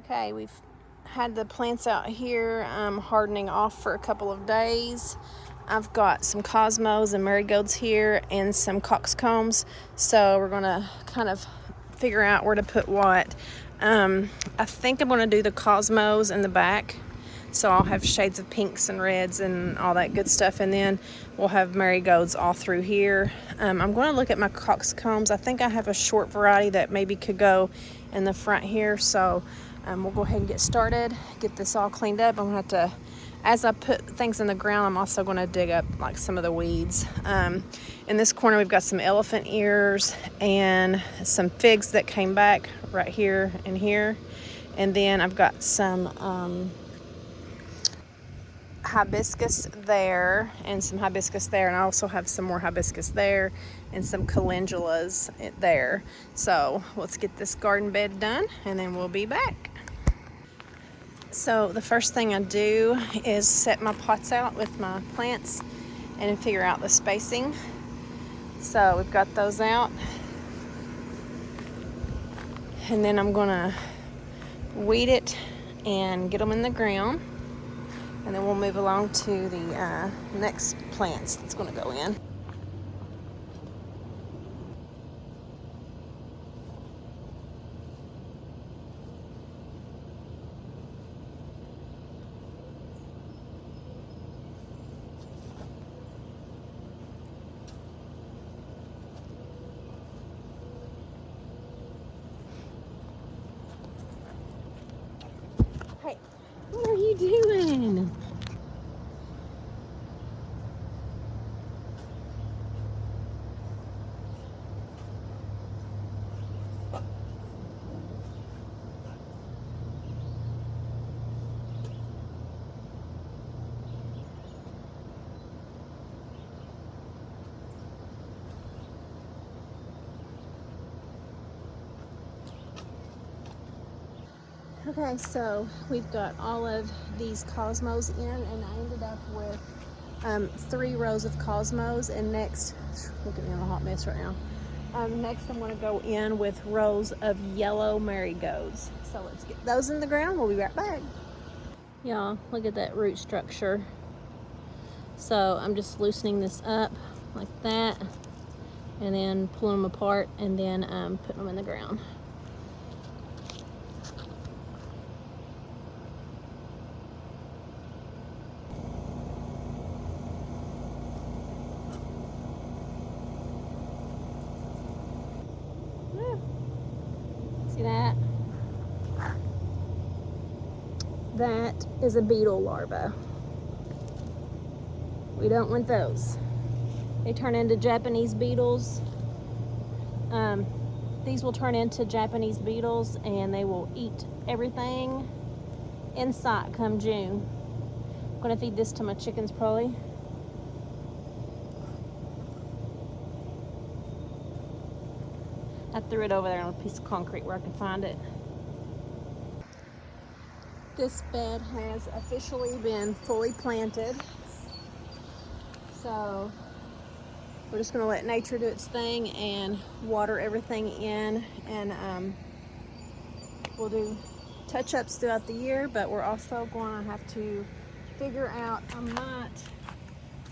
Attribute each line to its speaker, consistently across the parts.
Speaker 1: Okay, we've had the plants out here hardening off for a couple of days. I've got some cosmos and marigolds here and some coxcombs, so we're gonna kind of figure out where to put what. I think I'm gonna do the cosmos in the back, so I'll have shades of pinks and reds and all that good stuff, and then we'll have marigolds all through here. I'm going to look at my coxcombs. I think I have a short variety that maybe could go in the front here, so we'll go ahead and get started, get this all cleaned up. I'm going to have to, as I put things in the ground, I'm also going to dig up like some of the weeds. In this corner we've got some elephant ears and some figs that came back right here and here, and then I've got some hibiscus there and some hibiscus there, and I also have some more hibiscus there and some calendulas there. So let's get this garden bed done and then we'll be back. So the first thing I do is set my pots out with my plants and figure out the spacing. So we've got those out, and then I'm gonna weed it and get them in the ground, and then we'll move along to the next plants that's going to go in. Hey, what are you doing? Okay, so we've got all of these cosmos in, and I ended up with 3 rows of cosmos, and next, look at me, I'm a hot mess right now. Next I'm going to go in with rows of yellow marigolds. So let's get those in the ground. We'll be right back. Y'all, look at that root structure. So I'm just loosening this up like that, and then pulling them apart, and then putting them in the ground. See that? That is a beetle larva. We don't want those. They turn into Japanese beetles. These will turn into Japanese beetles, and they will eat everything in sight come June. I'm gonna feed this to my chickens probably. I threw it over there on a piece of concrete where I can find it. This bed has officially been fully planted. So we're just gonna let nature do its thing and water everything in, and we'll do touch-ups throughout the year, but we're also going to have to figure out,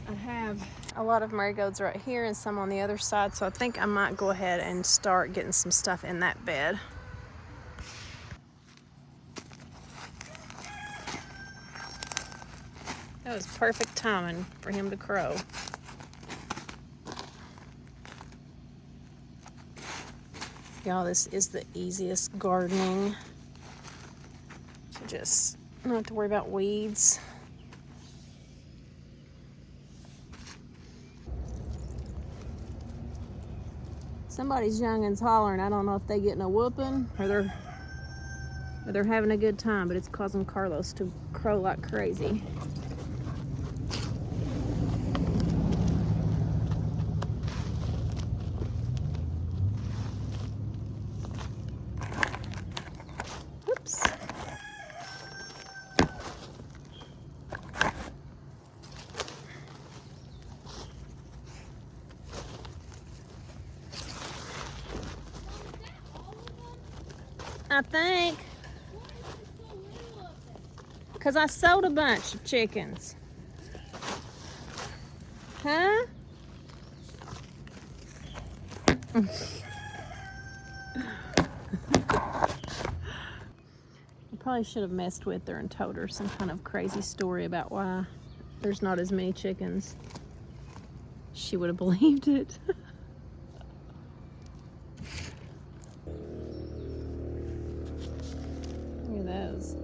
Speaker 1: I have a lot of marigolds right here and some on the other side, so I think I might go ahead and start getting some stuff in that bed. That was perfect timing for him to crow. Y'all, this is the easiest gardening. So just not have to worry about weeds. Somebody's youngins hollering. I don't know if they getting a whooping or they're having a good time, but it's causing Carlos to crow like crazy. Whoops. I think. Because I sold a bunch of chickens. Huh? I probably should have messed with her and told her some kind of crazy story about why there's not as many chickens. She would have believed it. Look at those.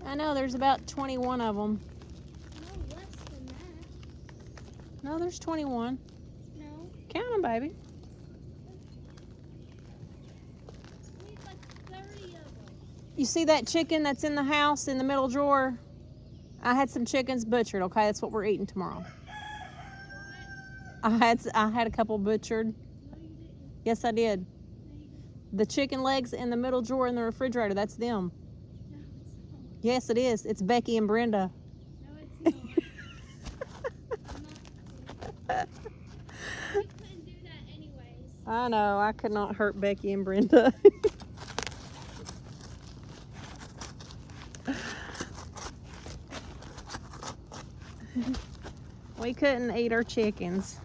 Speaker 1: I know, there's about 21 of them.
Speaker 2: No, less than that.
Speaker 1: No, there's 21.
Speaker 2: No.
Speaker 1: Count them, baby.
Speaker 2: Need like 30 of them.
Speaker 1: You see that chicken that's in the house in the middle drawer? I had some chickens butchered, okay? That's what we're eating tomorrow.
Speaker 2: What?
Speaker 1: I had a couple butchered.
Speaker 2: No, you didn't.
Speaker 1: Yes, I did.
Speaker 2: No, you didn't.
Speaker 1: The chicken legs in the middle drawer in the refrigerator, that's them.
Speaker 2: No, it's not.
Speaker 1: Yes, it is. It's Becky and Brenda.
Speaker 2: No, it's not. You couldn't do that anyways.
Speaker 1: I know, I could not hurt Becky and Brenda. We couldn't eat our chickens.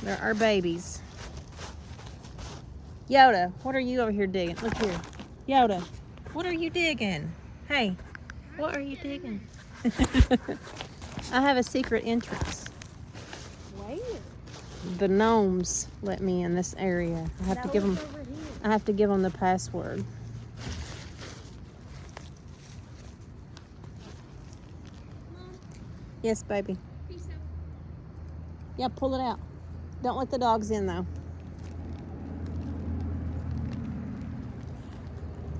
Speaker 1: They're our babies. Yoda, what are you over here digging? Look here. Yoda, what are you digging? Hey, what are you digging? I have a secret entrance.
Speaker 2: Where?
Speaker 1: The gnomes let me in this area. I have to give them.
Speaker 2: Over here.
Speaker 1: I have to give them the password.
Speaker 2: Mom,
Speaker 1: Yes, baby.
Speaker 2: peace out.
Speaker 1: Yeah, pull it out. Don't let the dogs in though.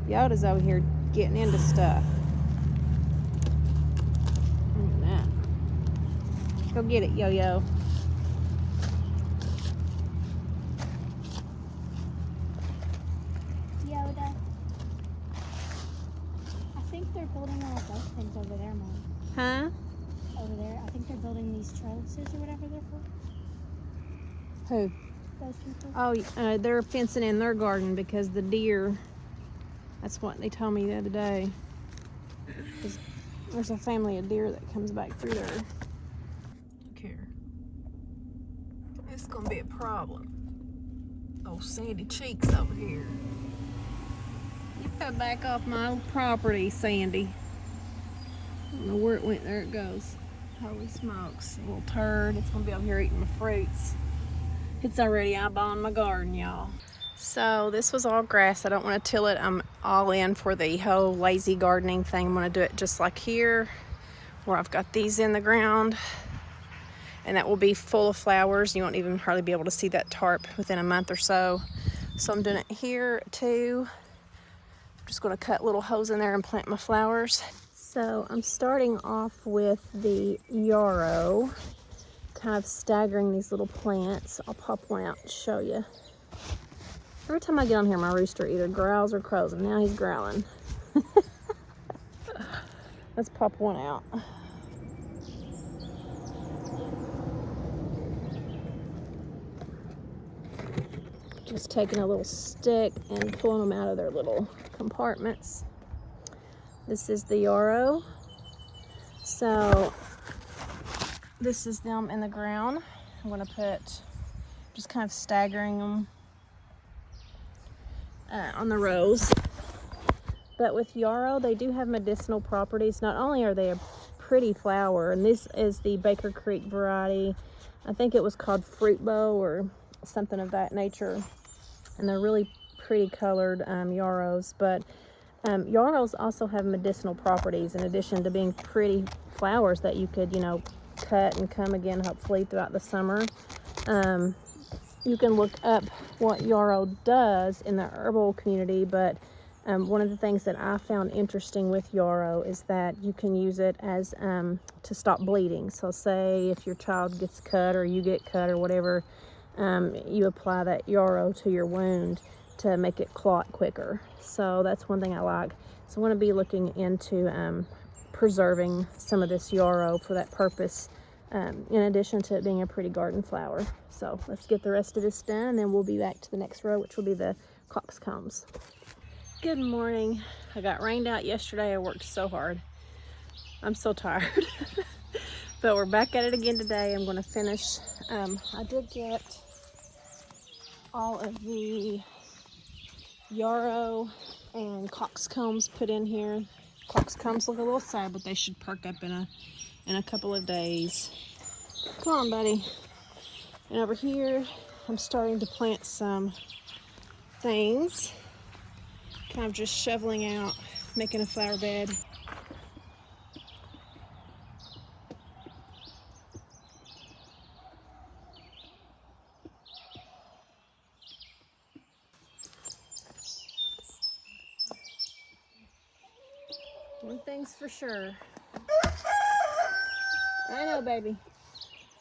Speaker 1: Yoda's over here getting into stuff. Look at that. Go get it, Yo-Yo.
Speaker 2: Yoda. I think they're building one of those things over there, Mom.
Speaker 1: Huh?
Speaker 2: Over there. I think they're building these trellises or whatever they're for.
Speaker 1: Who?
Speaker 2: Those people.
Speaker 1: Oh, they're fencing in their garden because the deer. That's what they told me the other day. 'Cause there's a family of deer that comes back through there. Look here. It's gonna be a problem. Oh, Sandy Cheeks over here. You got back off my property, Sandy. I don't know where it went. There it goes. Holy smokes. A little turd. It's gonna be over here eating my fruits. It's already eyeballing my garden, y'all. So this was all grass. I don't want to till it. I'm all in for the whole lazy gardening thing. I'm going to do it just like here, where I've got these in the ground. And that will be full of flowers. You won't even hardly be able to see that tarp within a month or so. So I'm doing it here too. I'm just going to cut little holes in there and plant my flowers. So I'm starting off with the yarrow, kind of staggering these little plants. I'll pop one out and show you. Every time I get on here, my rooster either growls or crows, and now he's growling. Let's pop one out. Just taking a little stick and pulling them out of their little compartments. This is the yarrow. So this is them in the ground. I'm gonna put, just kind of staggering them on the rows. But with yarrow, they do have medicinal properties. Not only are they a pretty flower, and this is the Baker Creek variety. I think it was called Fruit Bow or something of that nature. And they're really pretty colored yarrows. But yarrows also have medicinal properties in addition to being pretty flowers that you could, cut and come again hopefully throughout the summer. You can look up what yarrow does in the herbal community, but one of the things that I found interesting with yarrow is that you can use it as to stop bleeding. So say if your child gets cut or you get cut or whatever, you apply that yarrow to your wound to make it clot quicker. So that's one thing I like. So I want to be looking into preserving some of this yarrow for that purpose. in addition to it being a pretty garden flower. So let's get the rest of this done, and then we'll be back to the next row, which will be the coxcombs. Good morning. I got rained out yesterday. I worked so hard. I'm so tired. But we're back at it again today. I'm going to finish. I did get all of the yarrow and coxcombs put in here. Coxcombs look a little sad, but they should perk up in a couple of days. Come on, buddy. And over here, I'm starting to plant some things. Kind of just shoveling out, making a flower bed. One thing's for sure. I know, baby.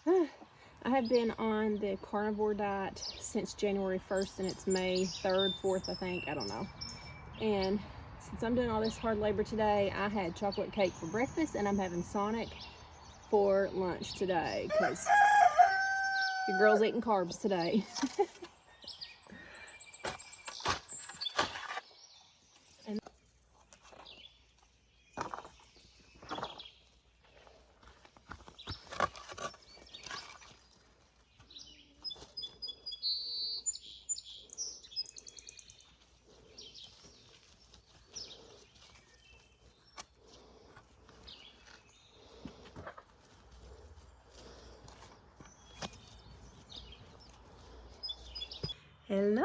Speaker 1: I have been on the carnivore diet since January 1st, and it's May 3rd, 4th, I think. I don't know. And since I'm doing all this hard labor today, I had chocolate cake for breakfast, and I'm having Sonic for lunch today, because your girl's eating carbs today. Hello.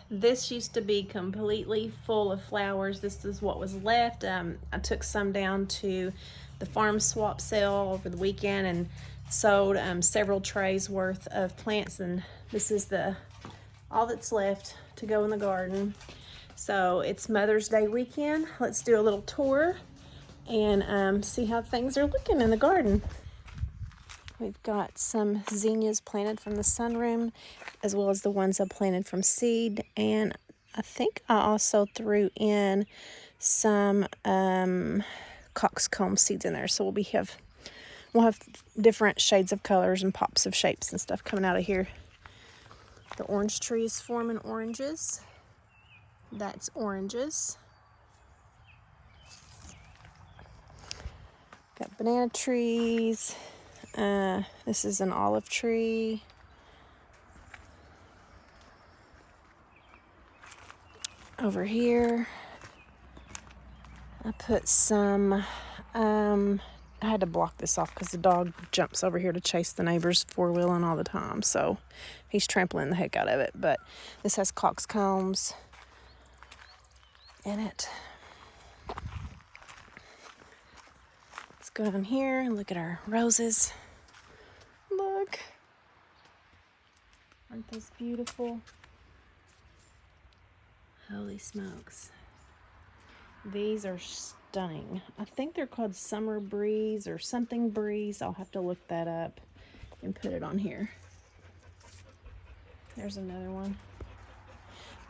Speaker 1: This used to be completely full of flowers. This is what was left. I took some down to the farm swap sale over the weekend and sold several trays worth of plants, and this is all that's left to go in the garden. So it's Mother's Day weekend. Let's do a little tour and see how things are looking in the garden. We've got some zinnias planted from the sunroom, as well as the ones I planted from seed. And I think I also threw in some coxcomb seeds in there. So we'll have different shades of colors and pops of shapes and stuff coming out of here. The orange tree is forming oranges. That's oranges. Got banana trees. This is an olive tree. Over here, I put some, I had to block this off because the dog jumps over here to chase the neighbor's four-wheeling all the time, so he's trampling the heck out of it. But this has coxcombs in it. Let's go down here and look at our roses. Look. Aren't those beautiful? Holy smokes. These are stunning. I think they're called Summer Breeze or something Breeze. I'll have to look that up and put it on here. There's another one.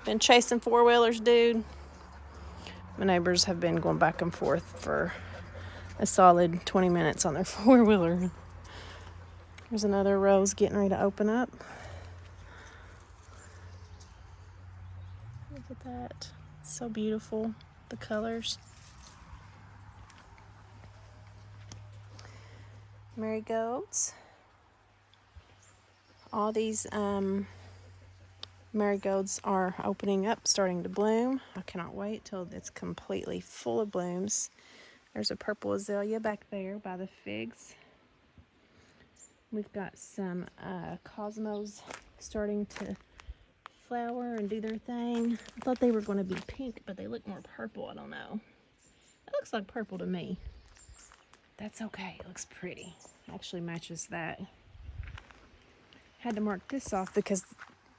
Speaker 1: Been chasing four-wheelers, dude. My neighbors have been going back and forth for a solid 20 minutes on their four-wheeler. There's another rose getting ready to open up. Look at that. It's so beautiful, the colors. Marigolds. All these marigolds are opening up, starting to bloom. I cannot wait till it's completely full of blooms. There's a purple azalea back there by the figs. We've got some cosmos starting to flower and do their thing. I thought they were going to be pink, but they look more purple. I don't know. It looks like purple to me. That's okay. It looks pretty. Actually matches that. Had to mark this off because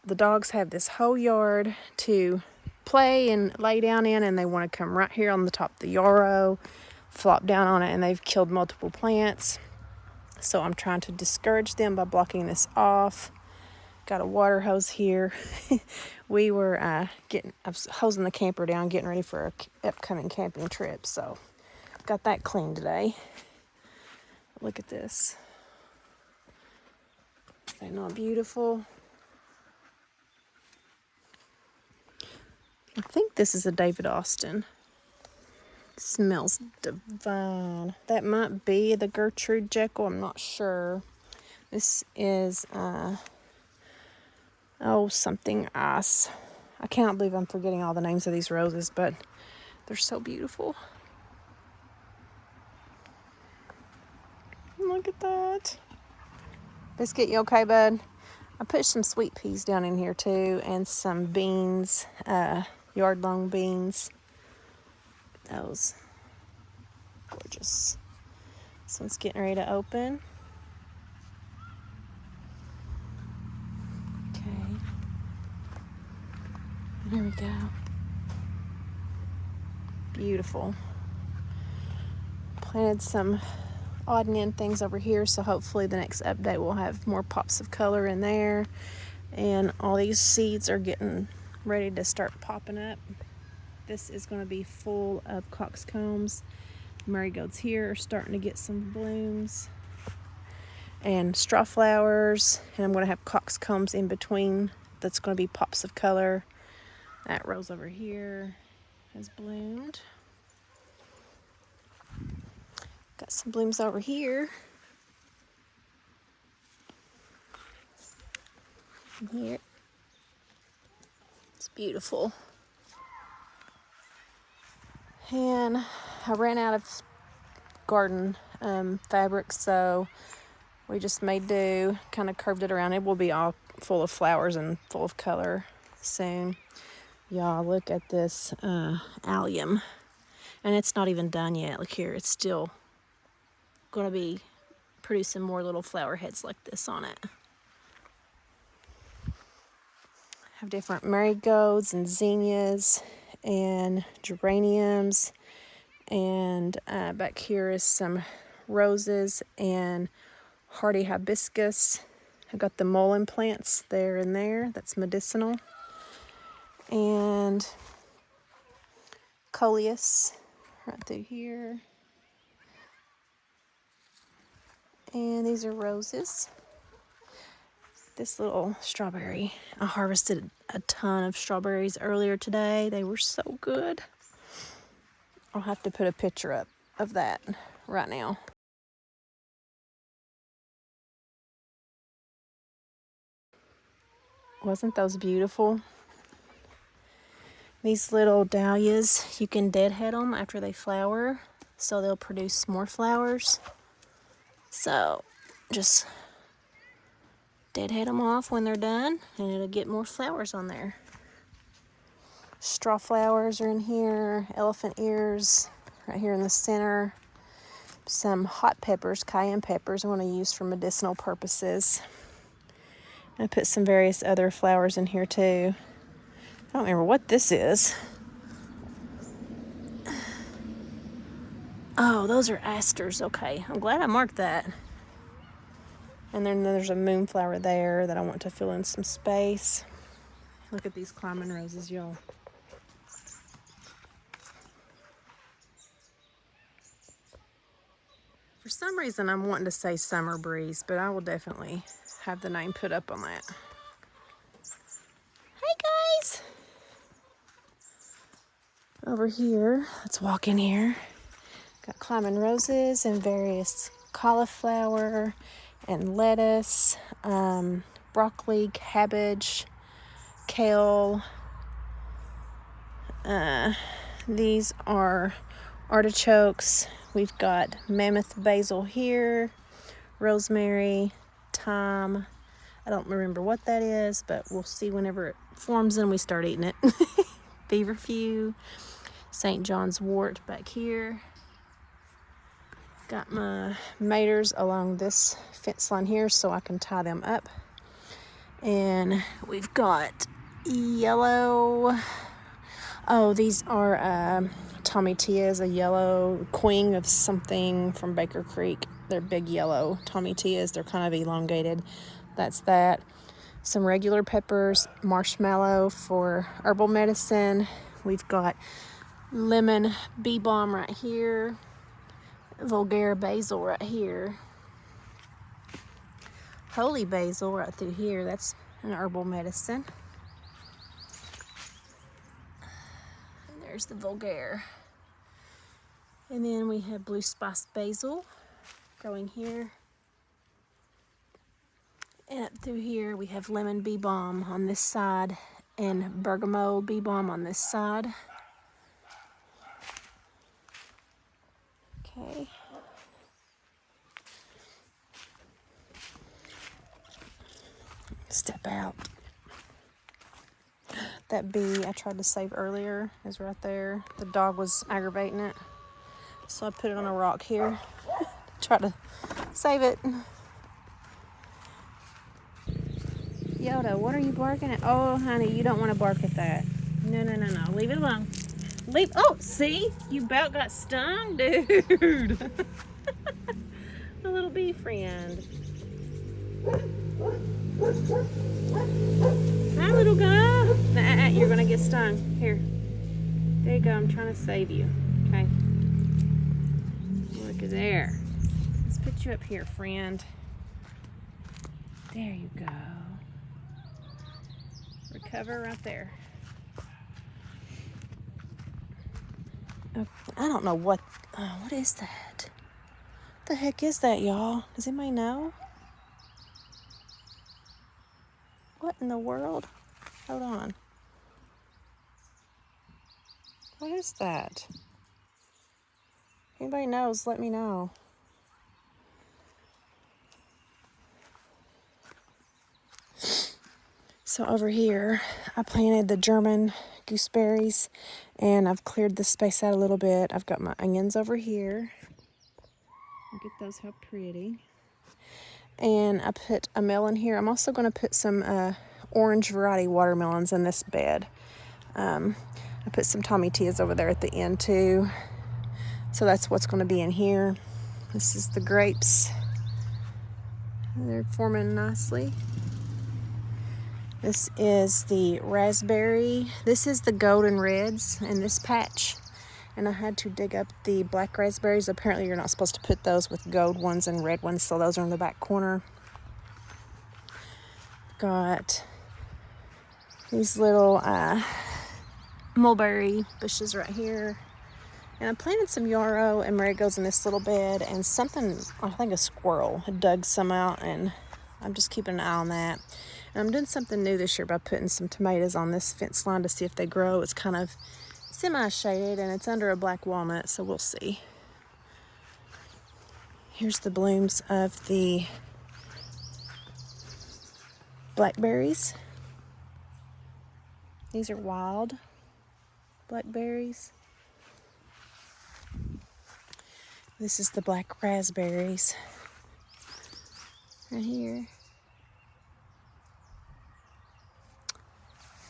Speaker 1: the dogs have this whole yard to play and lay down in, and they want to come right here on the top of the yarrow, flop down on it, and they've killed multiple plants. So I'm trying to discourage them by blocking this off. Got a water hose here. We were I was hosing the camper down, getting ready for an upcoming camping trip. So got that clean today. Look at this. they not beautiful? I think this is a David Austin. It smells divine. That might be the Gertrude Jekyll. I'm not sure. This is something ice. I cannot believe I'm forgetting all the names of these roses, but they're so beautiful. Look at that. Biscuit, you okay, bud? I put some sweet peas down in here too, and some beans, yard long beans. Those gorgeous. This one's getting ready to open. Okay. There we go. Beautiful. Planted some odd and end things over here, so hopefully the next update will have more pops of color in there. And all these seeds are getting ready to start popping up. This is going to be full of coxcombs. Marigolds here are starting to get some blooms. And straw flowers. And I'm going to have coxcombs in between. That's going to be pops of color. That rose over here has bloomed. Got some blooms over here. And here. It's beautiful. And I ran out of garden fabric, so we just made do, kind of curved it around. It will be all full of flowers and full of color soon. Y'all, look at this allium. And it's not even done yet. Look here, it's still going to be producing more little flower heads like this on it. Have different marigolds and zinnias and geraniums. And back here is some roses and hardy hibiscus. I got the mullein plants there and there. That's medicinal. And coleus right through here. And these are roses. This little strawberry. I harvested a ton of strawberries earlier today. They were so good. I'll have to put a picture up of that right now. Wasn't those beautiful? These little dahlias, you can deadhead them after they flower, so they'll produce more flowers. So just deadhead them off when they're done, and it'll get more flowers on there. Straw flowers are in here, elephant ears right here in the center. Some hot peppers, cayenne peppers I want to use for medicinal purposes. I put some various other flowers in here too. I don't remember what this is. Oh, those are asters. Okay, I'm glad I marked that. And then there's a moonflower there that I want to fill in some space. Look at these climbing roses, y'all. For some reason, I'm wanting to say Summer Breeze, but I will definitely have the name put up on that. Hey, guys! Over here, let's walk in here. Got climbing roses and various cauliflower and lettuce, broccoli, cabbage, kale. These are artichokes. We've got mammoth basil here, rosemary, thyme. I don't remember what that is, but we'll see whenever it forms and we start eating it. Feverfew, St. John's wort back here. Got my maters along this fence line here so I can tie them up. And we've got yellow. Oh, these are tomatillas, a yellow queen of something from Baker Creek. They're big yellow tomatillas. They're kind of elongated. That's that. Some regular peppers, marshmallow for herbal medicine. We've got lemon bee balm right here. Vulgare basil right here. holy basil right through here. That's an herbal medicine. And there's the vulgare. And then we have blue spice basil growing here. And up through here we have lemon bee balm on this side and bergamot bee balm on this side. Okay. Step out. That bee I tried to save earlier is right there. The dog was aggravating it. So I put it on a rock here. Try to save it. Yoda, what are you barking at? Oh, honey, you don't want to bark at that. No. Leave it alone. Oh, see? You about got stung, dude. A little bee friend. Hi, little guy. Nah, you're going to get stung. Here. There you go. I'm trying to save you. Okay. Look at there. Let's put you up here, friend. There you go. Recover right there. Oh, I don't know what is that? What the heck is that, y'all? Does anybody know? What in the world? Hold on. What is that? Anybody knows, let me know. So over here, I planted the German gooseberries, and I've cleared the space out a little bit. I've got my onions over here. Look at those, how pretty. And I put a melon here. I'm also going to put some orange variety watermelons in this bed. I put some Tommy Tias over there at the end too. So that's what's going to be in here. This is the grapes. They're forming nicely. This is the raspberry. This is the golden reds in this patch. And I had to dig up the black raspberries. Apparently you're not supposed to put those with gold ones and red ones, so those are in the back corner. Got these little mulberry bushes right here. And I planted some yarrow and marigolds in this little bed, and something, I think a squirrel, had dug some out, and I'm just keeping an eye on that. And I'm doing something new this year by putting some tomatoes on this fence line to see if they grow. It's kind of semi-shaded and it's under a black walnut, so we'll see. Here's the blooms of the blackberries. These are wild blackberries. This is the black raspberries right here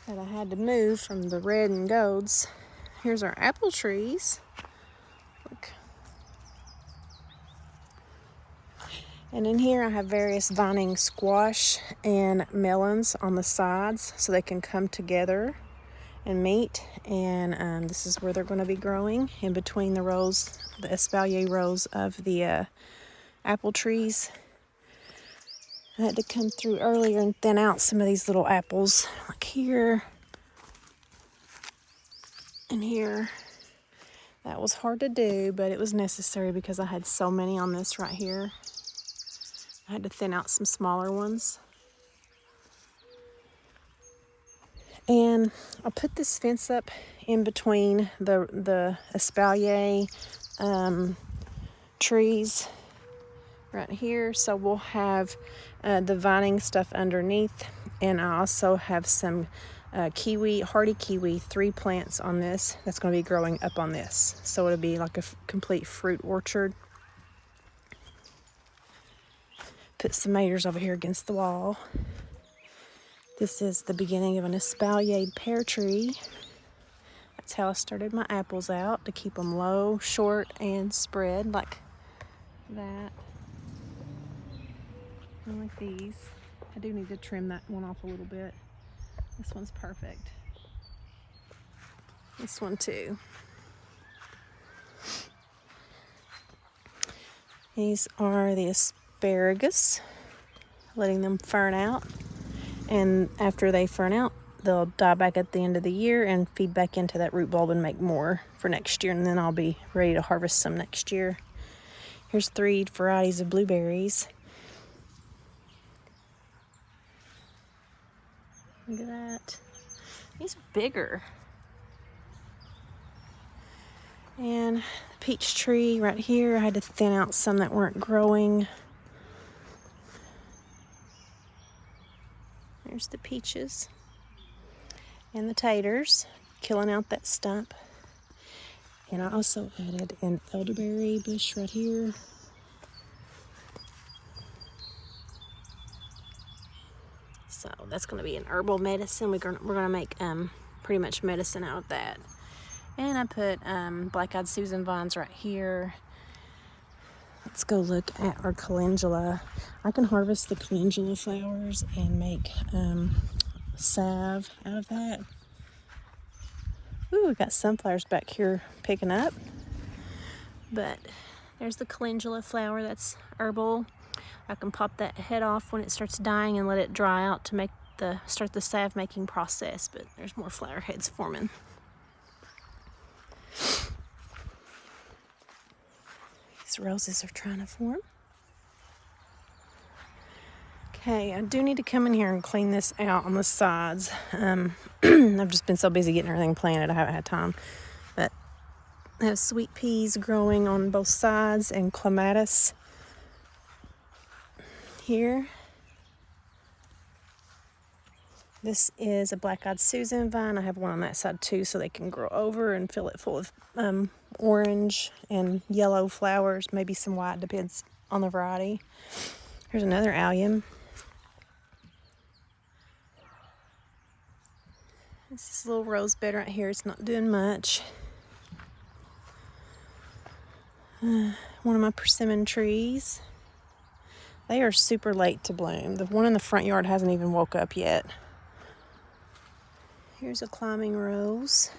Speaker 1: that I had to move from the red and golds. Here's our apple trees. Look. And in here I have various vining squash and melons on the sides so they can come together and meet. And this is where they're going to be growing, in between the rows, the espalier rows of the apple trees. I had to come through earlier and thin out some of these little apples, like here and here. That was hard to do, but it was necessary because I had so many on this right here. I had to thin out some smaller ones. And I'll put this fence up in between the espalier trees right here. So we'll have the vining stuff underneath. And I also have some kiwi, hardy kiwi, 3 plants on this that's going to be growing up on this. So it'll be like a complete fruit orchard. Put some tomatoes over here against the wall. This is the beginning of an espaliered pear tree. That's how I started my apples out, to keep them low, short, and spread like that. And like these. I do need to trim that one off a little bit. This one's perfect. This one too. These are the asparagus. letting them fern out. And after they fern out, they'll die back at the end of the year and feed back into that root bulb and make more for next year. And then I'll be ready to harvest some next year. Here's 3 varieties of blueberries. Look at that. These are bigger. And the peach tree right here, I had to thin out some that weren't growing. There's the peaches and the taters, killing out that stump. And I also added an elderberry bush right here. So that's going to be an herbal medicine. We're gonna make pretty much medicine out of that. And I put black-eyed Susan vines right here. Let's go look at our calendula. I can harvest the calendula flowers and make salve out of that. Ooh, we got sunflowers back here picking up. But there's the calendula flower, that's herbal. I can pop that head off when it starts dying and let it dry out to make start the salve making process. But there's more flower heads forming. These roses are trying to form. Okay, I do need to come in here and clean this out on the sides. I've just been so busy getting everything planted, I haven't had time. But I have sweet peas growing on both sides and clematis here. This is a black-eyed Susan vine. I have one on that side too, so they can grow over and fill it full of orange and yellow flowers, maybe some white, depends on the variety. Here's another allium. This is a little rose bed right here. It's not doing much. One of my persimmon trees. They are super late to bloom. The one in the front yard hasn't even woke up yet. Here's a climbing rose.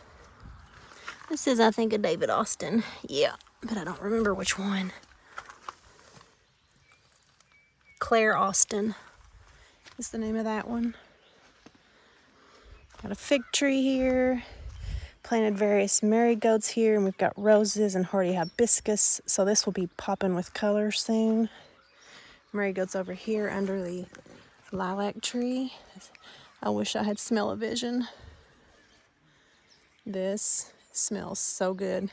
Speaker 1: This is, I think, a David Austin. Yeah, but I don't remember which one. Claire Austin is the name of that one. Got a fig tree here. Planted various marigolds here, and we've got roses and hardy hibiscus. So this will be popping with color soon. Marigolds over here under the lilac tree. I wish I had smell-o-vision. This smells so good.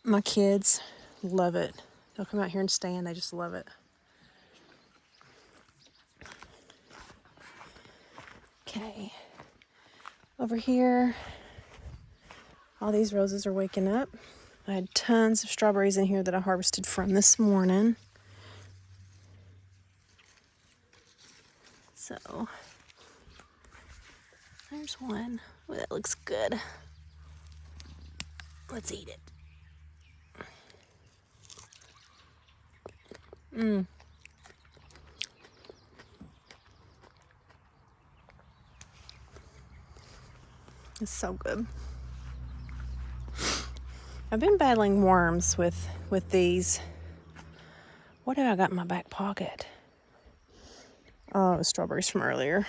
Speaker 1: My kids love it. They'll come out here and stand. They just love it. Okay. Over here, all these roses are waking up. I had tons of strawberries in here that I harvested from this morning. So, there's one. Oh, that looks good. Let's eat it. It's so good. I've been battling worms with these. What have I got in my back pocket? Oh, it was strawberries from earlier.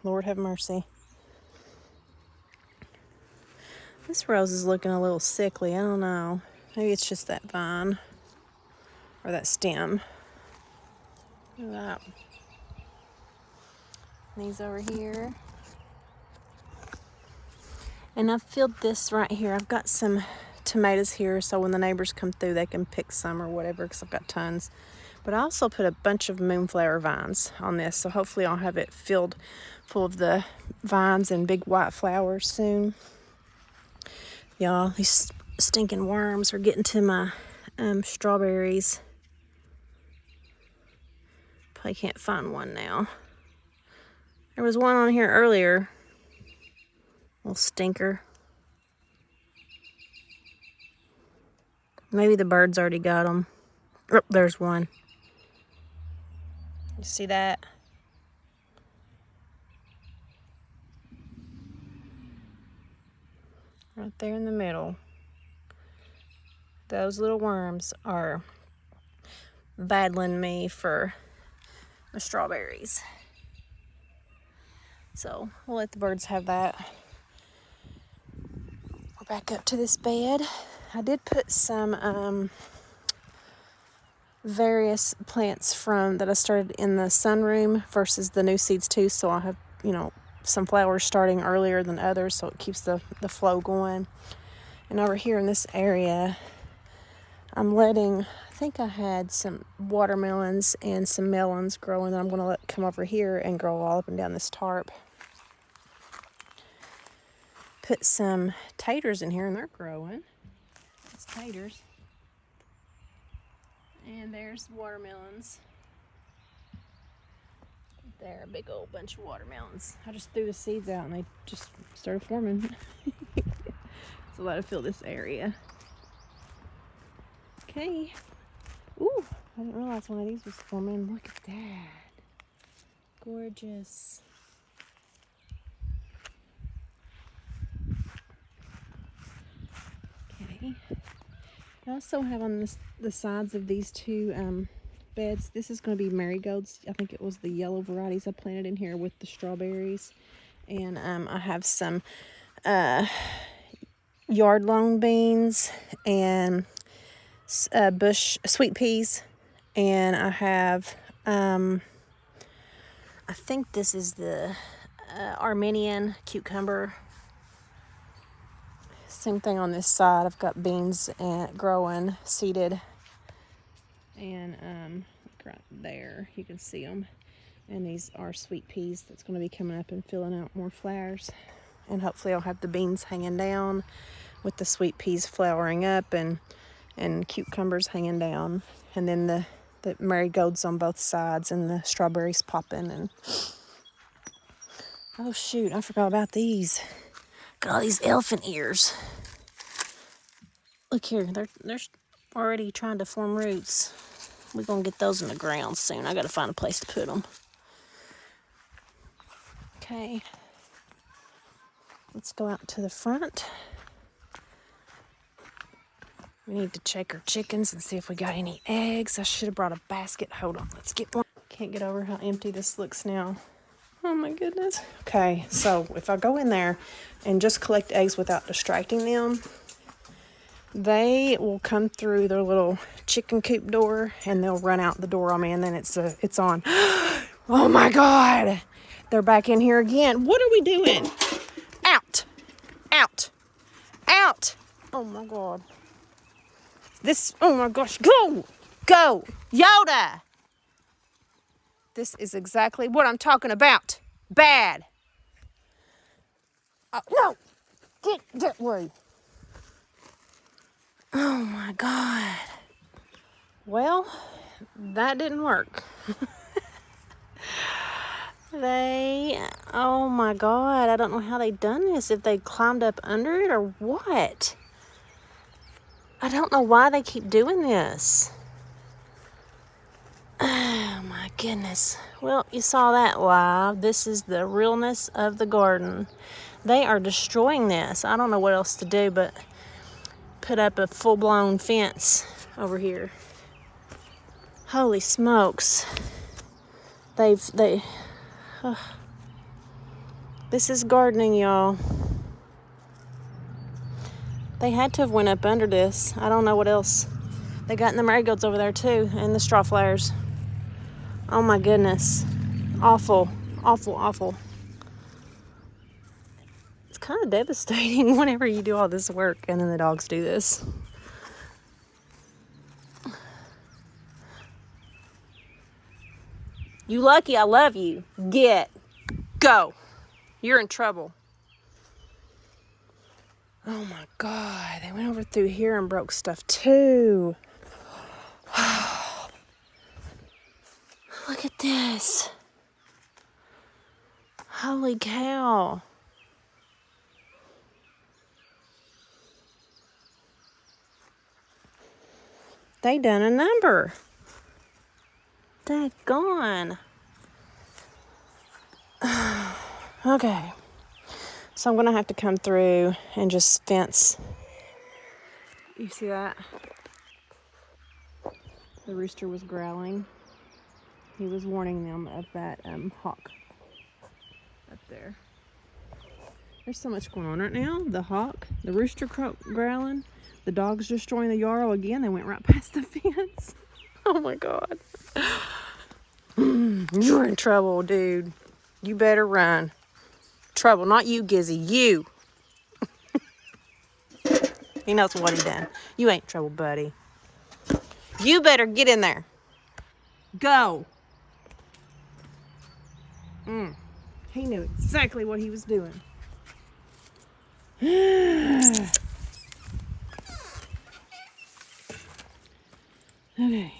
Speaker 1: Lord have mercy. This rose is looking a little sickly. I don't know. Maybe it's just that vine or that stem. Look at that. These over here. And I've filled this right here. I've got some tomatoes here, so when the neighbors come through, they can pick some or whatever, because I've got tons. But I also put a bunch of moonflower vines on this, so hopefully I'll have it filled full of the vines and big white flowers soon. Y'all, these stinking worms are getting to my strawberries. Probably can't find one now. There was one on here earlier. Little stinker. Maybe the birds already got them. Oh, there's one. You see that? Right there in the middle. Those little worms are battling me for the strawberries. So we'll let the birds have that. We're back up to this bed. I did put some various plants from that I started in the sunroom versus the new seeds too. So I have, some flowers starting earlier than others, so it keeps the flow going. And over here in this area, I think I had some watermelons and some melons growing that I'm going to let come over here and grow all up and down this tarp. Put some taters in here and they're growing. It's taters. And there's watermelons. There, a big old bunch of watermelons. I just threw the seeds out and they just started forming. So let it fill this area. Okay. Ooh, I didn't realize one of these was forming. Look at that. Gorgeous. Okay. I also have on the sides of these two beds, this is going to be marigolds. I think it was the yellow varieties I planted in here with the strawberries. And I have some yard long beans and bush sweet peas. And I have, I think this is the Armenian cucumber. Same thing on this side. I've got beans growing, seeded. And right there, you can see them. And these are sweet peas that's going to be coming up and filling out more flowers. And hopefully I'll have the beans hanging down with the sweet peas flowering up and cucumbers hanging down. And then the marigolds on both sides and the strawberries popping. And oh shoot, I forgot about these. Got all these elephant ears. Look here, they're already trying to form roots. We're gonna get those in the ground soon. I gotta find a place to put them. Okay, let's go out to the front. We need to check our chickens and see if we got any eggs. I should have brought a basket. Hold on, let's get one. Can't get over how empty this looks now. Oh my goodness. Okay, so if I go in there and just collect eggs without distracting them, they will come through their little chicken coop door and they'll run out the door on me, and then it's on. Oh my God. They're back in here again. What are we doing? Out. Out. Out. Oh my God. Oh my gosh. Go. Go. Yoda. This is exactly what I'm talking about. Bad. Oh, no. Get that way. Oh my God. Well, that didn't work. Oh my God, I don't know how they done this. If they climbed up under it or what. I don't know why they keep doing this. Oh my goodness. Well, you saw that live. This is the realness of the garden. They are destroying this. I don't know what else to do but put up a full-blown fence over here. Holy smokes. This is gardening, y'all. They had to have went up under this. I don't know what else. They got in the marigolds over there too, and the straw flowers. Oh my goodness. Awful, awful, awful. It's kind of devastating whenever you do all this work and then the dogs do this. You lucky I love you. Go. You're in trouble. Oh my God. They went over through here and broke stuff too. Look at this. Holy cow. They done a number. Daggone. Okay. So I'm going to have to come through and just fence. You see that? The rooster was growling. He was warning them of that hawk up there. There's so much going on right now. The hawk, the rooster growling, the dogs destroying the yarrow again. They went right past the fence. Oh my God. You're in trouble, dude. You better run. Trouble, not you, Gizzy. You. He knows what he done. You ain't trouble, buddy. You better get in there. Go. He knew exactly what he was doing. Okay.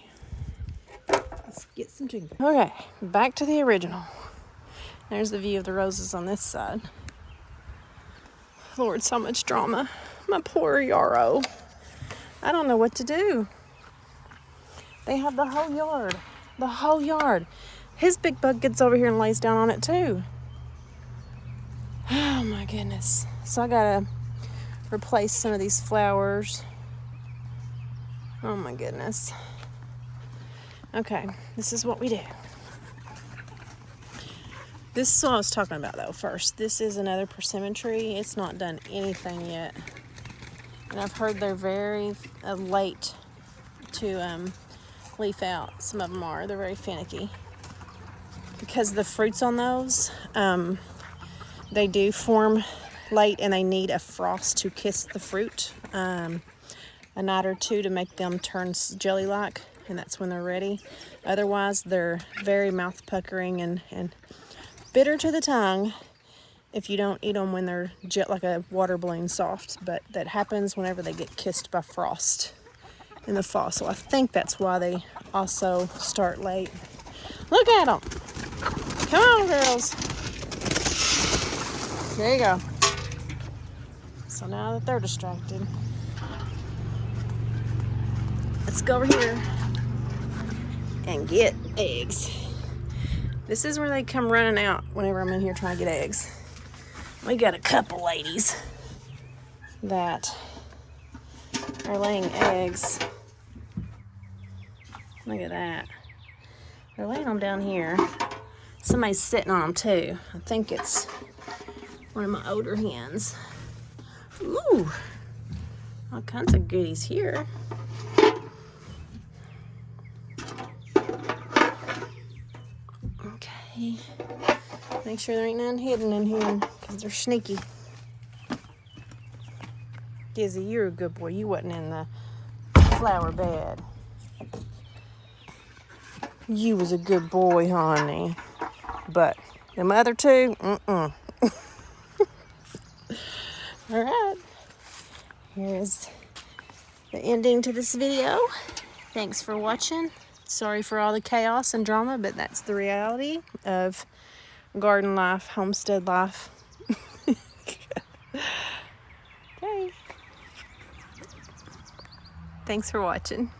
Speaker 1: Let's get some ginger. Okay, back to the original. There's the view of the roses on this side. Lord, so much drama. My poor yarrow. I don't know what to do. They have the whole yard. The whole yard. His big bug gets over here and lays down on it too. Oh my goodness. So I gotta replace some of these flowers. Oh my goodness. Okay, this is what we do. This is what I was talking about though first. This is another persimmon tree. It's not done anything yet. And I've heard they're very late to leaf out. Some of them are. They're very finicky. Because the fruits on those, they do form late and they need a frost to kiss the fruit. A night or two to make them turn jelly-like, and that's when they're ready. Otherwise, they're very mouth-puckering and bitter to the tongue if you don't eat them when they're like a water balloon soft. But that happens whenever they get kissed by frost in the fall. So I think that's why they also start late. Look at them. Come on, girls. There you go. So now that they're distracted, let's go over here and get eggs. This is where they come running out whenever I'm in here trying to get eggs. We got a couple ladies that are laying eggs. Look at that. They're laying them down here. Somebody's sitting on them too. I think it's one of my older hens. Ooh, all kinds of goodies here. Okay, make sure there ain't none hidden in here because they're sneaky. Gizzy, you're a good boy. You wasn't in the flower bed. You was a good boy, honey. But them other two, All right. Here's the ending to this video. Thanks for watching. Sorry for all the chaos and drama, but that's the reality of garden life, homestead life. Okay. Thanks for watching.